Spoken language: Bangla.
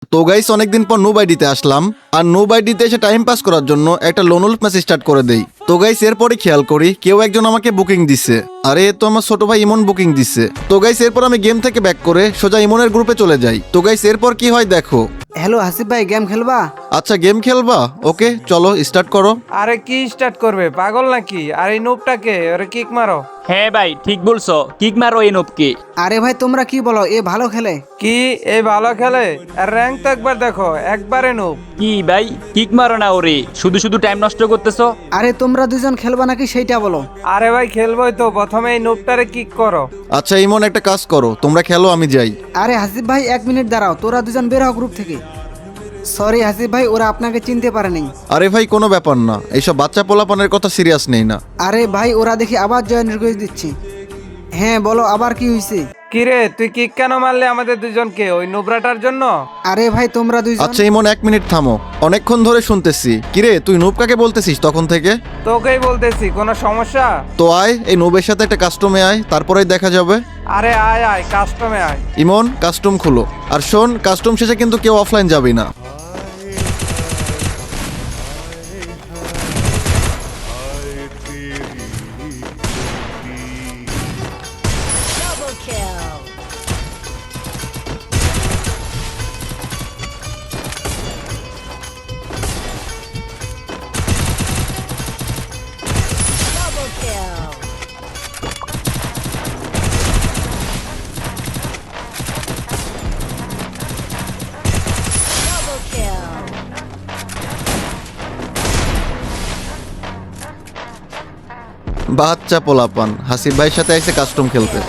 তো গাইস অনেকদিন পর নো বাইডিতে আসলাম, আর নো বাইডিতে এসে টাইম পাস করার জন্য একটা লোন উলফ ম্যাচ স্টার্ট করে দেই। তো গাইস এরপরে খেয়াল করি কেউ একজন আমাকে বুকিং দিচ্ছে। আরে এ তো আমার ছোট ভাই ইমন বুকিং দিচ্ছে। তো গাইস এরপর আমি গেম থেকে ব্যাক করে সোজা ইমনের গ্রুপে চলে যাই। তো গাইস এরপর কি হয় দেখো। হ্যালো হাসিব ভাই, গেম খেলবা? আচ্ছা গেম খেলবা, ওকে চলো স্টার্ট করো। আরে কি স্টার্ট করবে, পাগল নাকি? আর এই নুবটাকে ওরে কিক মারো। হ্যাঁ ভাই ঠিক বলছো, কিক মারো এই নবকে। আরে ভাই তোমরা কি বলো, এ ভালো খেলে। কি এই ভালো খেলে? আর র্যাঙ্ক তো একবার দেখো, একবারে নুব। কি ভাই কিক মারো না ওরে, শুধু শুধু টাইম নষ্ট করতেছো। আরে তোমরা দুজন খেলবা নাকি সেইটা বলো। আরে ভাই খেলবোই তো, প্রথমে এই নুবটারে কিক করো। আচ্ছা ইমন একটা কাজ করো, তোমরা খেলো আমি যাই। আরে হাসিব ভাই 1 মিনিট দাঁড়াও, তোরা দুজন বের হও গ্রুপ থেকে। সরি হাসিব ভাই, ওরা আপনাকে চিনতে পারেনি। আরে ভাই কোনো ব্যাপার না, এইসব বাচ্চা পোলাপানের কথা সিরিয়াস নেই না। আরে ভাই ওরা দেখি আবার জয়েন রিকোয়েস্ট দিচ্ছে। হ্যাঁ বলো, আবার কি হয়েছে? কিরে তুই কিক কেন মারলে আমাদের দুজনকে ওই নুবরাটার জন্য? আরে ভাই তোমরা দুইজন। আচ্ছা ইমন 1 মিনিট থামো, অনেকক্ষণ ধরে শুনতেছি। কিরে তুই নুব কাকে বলতেছিস তখন থেকে? তোকেই বলতেছি, কোনো সমস্যা? তো আয় এই নুবের সাথে একটা কাস্টমে আয়, তারপরেই দেখা যাবে। আরে আয় আয়, কাস্টমে আয়। ইমন কাস্টম খুলো, আর শোন কাস্টম শেষে কিন্তু কেউ অফলাইন যাবি না। Double kill. Double kill. Double kill. বাচ্চা পোলাপান হাসিব ভাইয়ের সাথে এসে কাস্টম খেলতে।